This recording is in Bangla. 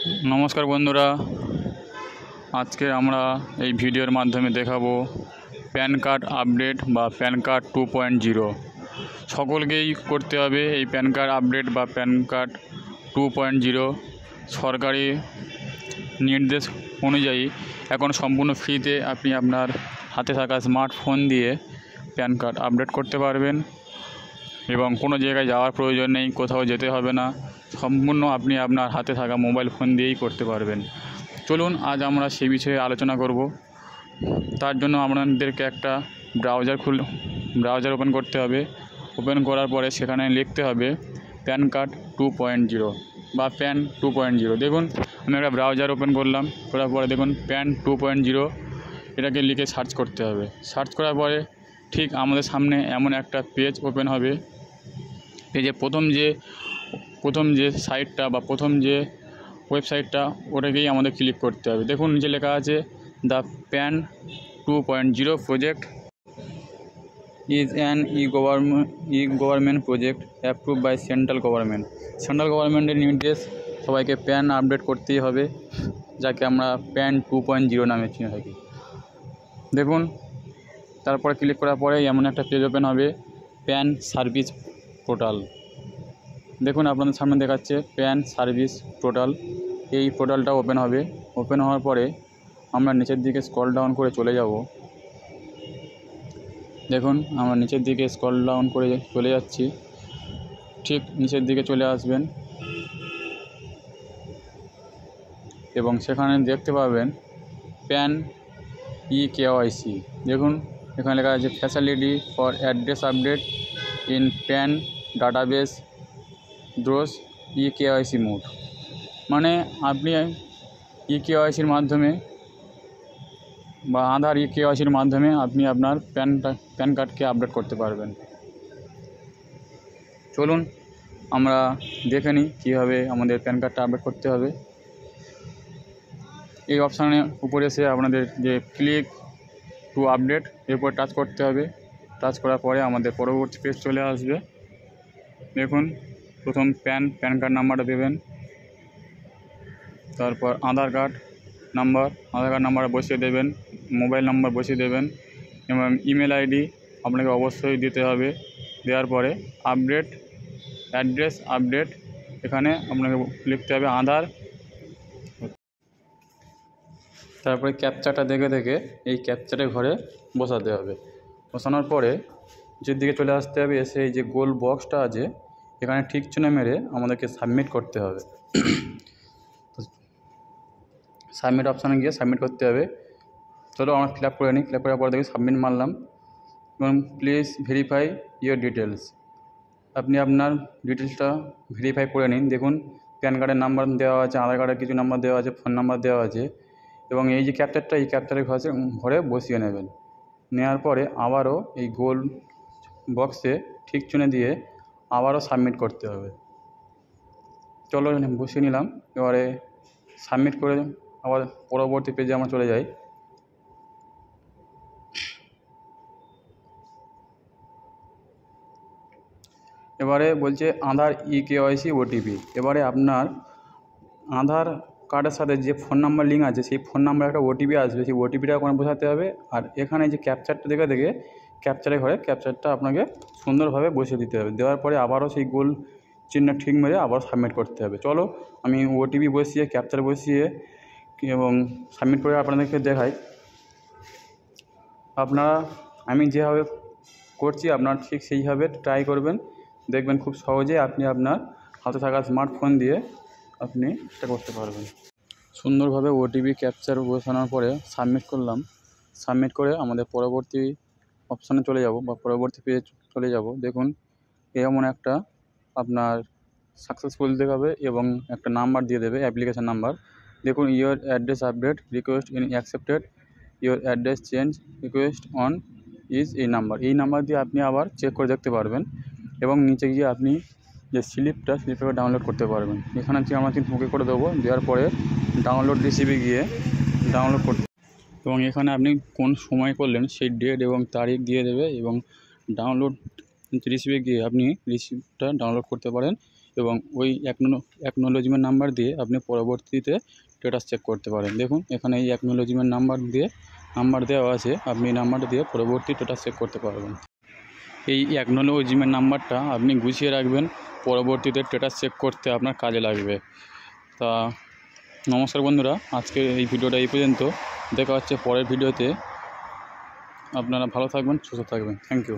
नमस्कार बंधुरा आज के আমরা এই ভিডিওর মাধ্যমে দেখাবো প্যান কার্ড আপডেট বা প্যান কার্ড 2.0 সকলকেই করতে হবে। এই প্যান কার্ড আপডেট বা প্যান কার্ড 2.0 সরকারি নির্দেশ অনুযায়ী এখন সম্পূর্ণ ফ্রিতে আপনি আপনার হাতে থাকা স্মার্টফোন দিয়ে প্যান কার্ড আপডেট করতে পারবেন এবং কোনো জায়গায় যাওয়ার প্রয়োজন নেই, কোথাও যেতে হবে না, সম্পূর্ণ আপনি আপনার হাতে থাকা মোবাইল ফোন দিয়েই করতে পারবেন। চলুন আজ আমরা সেই বিষয়ে আলোচনা করব। তার জন্য আপনাদেরকে একটা ব্রাউজার ওপেন করতে হবে। ওপেন করার পরে সেখানে লিখতে হবে প্যান কার্ড 2.0 বা প্যান 2.0। দেখুন আমি একটা ব্রাউজার ওপেন করলাম, করার পরে দেখুন প্যান 2.0 এটাকে লিখে সার্চ করতে হবে। সার্চ করার পরে ঠিক আমাদের সামনে এমন একটা পেজ ওপেন হবে। পেজে প্রথম যে সাইটটা বা প্রথম যে ওয়েবসাইটটা ওটাকেই আমাদের ক্লিক করতে হবে। দেখুন নিচে লেখা আছে the PAN 2.0 project is an e-government project approve by central গভর্নমেন্টের নির্দেশ সবাইকে প্যান আপডেট করতেই হবে, যাকে আমরা প্যান 2.0 নামে চিনে থাকি। দেখুন তারপরে ক্লিক করার পরে এমন একটা পেজ ওপেন হবে প্যান সার্ভিস পোর্টাল। দেখুন আপনাদের সামনে দেখাচ্ছে প্যান সার্ভিস পোর্টাল। এই পোর্টালটা ওপেন হবে। ওপেন হওয়ার পরে আমরা নিচের দিকে স্ক্রল ডাউন করে চলে যাব। দেখুন আমরা নিচের দিকে স্ক্রল ডাউন করে চলে যাচ্ছি। ঠিক নিচের দিকে চলে আসবেন এবং সেখানে দেখতে পাবেন প্যান ই-KYC। দেখুন এখানে লেখা আছে facility for address update in PAN database through e KYC mode. মানে আপনি ই-KYCর মাধ্যমে বা আধার ই-KYCর মাধ্যমে আপনি আপনার প্যান কার্ডকে আপডেট করতে পারবেন। চলুন আমরা দেখে নিই কীভাবে আমাদের প্যান কার্ডটা আপডেট করতে হবে। এই অপশানে উপরে এসে আপনাদের যে ক্লিক টু আপডেট এরপর টাচ করতে হবে। টাচ করার পরে আমাদের পরবর্তী পেজ চলে আসবে। দেখুন প্রথম প্যান কার্ড নাম্বারটা দেবেন, তারপর আধার কার্ড নাম্বার বসিয়ে দেবেন, মোবাইল নাম্বার বসিয়ে দেবেন এবং ইমেল আইডি আপনাকে অবশ্যই দিতে হবে। দেওয়ার পরে অ্যাড্রেস আপডেট এখানে আপনাকে লিখতে হবে আধার, তারপরে ক্যাপচাটা দেখে এই ক্যাপচারে ঘরে বসাতে হবে। বসানোর পরে নিচের দিকে চলে আসতে হবে। এসে এই যে গোল বক্সটা আছে এখানে ঠিক চিহ্ন মেরে আমাদেরকে সাবমিট করতে হবে। সাবমিট অপশানে গিয়ে সাবমিট করতে হবে। চলো আমরা ফিল আপ করে নিই। ফিল আপ করার পর দেখি সাবমিট মারলাম এবং প্লিজ ভেরিফাই ইয়োর ডিটেলস। আপনি আপনার ডিটেলসটা ভেরিফাই করে নিন। দেখুন প্যান কার্ডের নাম্বার দেওয়া আছে, আধার কার্ডের কিছু নাম্বার দেওয়া আছে, ফোন নাম্বার দেওয়া আছে এবং এই যে ক্যাপচারটা এই ক্যাপচারের ঘরে বসিয়ে নেবেন। নেওয়ার পরে আবারও এই গোল বক্সে ঠিক চিহ্ন দিয়ে আবারও সাবমিট করতে হবে। চলো বসিয়ে নিলাম। এবারে সাবমিট করে আবার পরবর্তী পেজে আমরা চলে যাই। এবারে বলছে আধার ই-KYC OTP। এবারে আপনার আধার কার্ডের সাথে যে ফোন নাম্বার লিঙ্ক আছে সেই ফোন নাম্বার একটা OTP আসবে, সেই OTPটা ওখানে বোঝাতে হবে। আর এখানে যে ক্যাপচারটা দেখে ক্যাপচারের ঘরে ক্যাপচারটা আপনাকে সুন্দরভাবে বসিয়ে দিতে হবে। দেওয়ার পরে আবারও সেই গোল চিহ্ন ঠিক মেরে আবার সাবমিট করতে হবে। চলো আমি OTP বসিয়ে ক্যাপচার বসিয়ে এবং সাবমিট করে আপনাদেরকে দেখাই। আমি যেভাবে করছি আপনারা ঠিক সেইভাবে ট্রাই করবেন, দেখবেন খুব সহজে আপনি আপনার হাতে থাকা স্মার্টফোন দিয়ে আপনি এটা করতে পারবেন। সুন্দরভাবে OTP ক্যাপচার বসানোর পরে সাবমিট করলাম। সাবমিট করে আমাদের পরবর্তী অপশানে চলে যাব বা পরবর্তী পেজ চলে যাব। দেখুন এমন একটা আপনার সাকসেসফুল দেখাবে এবং একটা নাম্বার দিয়ে দেবে, অ্যাপ্লিকেশান নাম্বার। দেখুন your address update request in accepted, your address change request on is এই নাম্বার দিয়ে আপনি আবার চেক করে দেখতে পারবেন এবং নিচে গিয়ে আপনি যে স্লিপটা ডাউনলোড করতে পারবেন। এখানে আমরা কিন্তু ওকে করে দেবো। দেওয়ার পরে ডাউনলোড রিসিভে গিয়ে ডাউনলোড করতে এবং এখানে আপনি কোন সময় করলেন সেই ডেট এবং তারিখ দিয়ে দেবে এবং ডাউনলোড রিসিভে গিয়ে আপনি রিসিপ্টটা ডাউনলোড করতে পারেন এবং ওই অ্যাকনোলেজমেন্ট নাম্বার দিয়ে আপনি পরবর্তীতে স্ট্যাটাস চেক করতে পারেন। দেখুন এখানে এই অ্যাকনোলেজমেন্ট নাম্বার দেওয়া আছে, আপনি এই নাম্বারটা দিয়ে পরবর্তী স্ট্যাটাস চেক করতে পারবেন। এই অ্যাকনোলেজমেন্ট নাম্বারটা আপনি গুছিয়ে রাখবেন, পরবর্তীতে স্ট্যাটাস চেক করতে আপনার কাজে লাগবে। তা নমস্কার বন্ধুরা, আজকে এই ভিডিওটা এই পর্যন্ত। দেখা হচ্ছে পরের ভিডিওতে। আপনারা ভালো থাকবেন, সুস্থ থাকবেন। Thank you.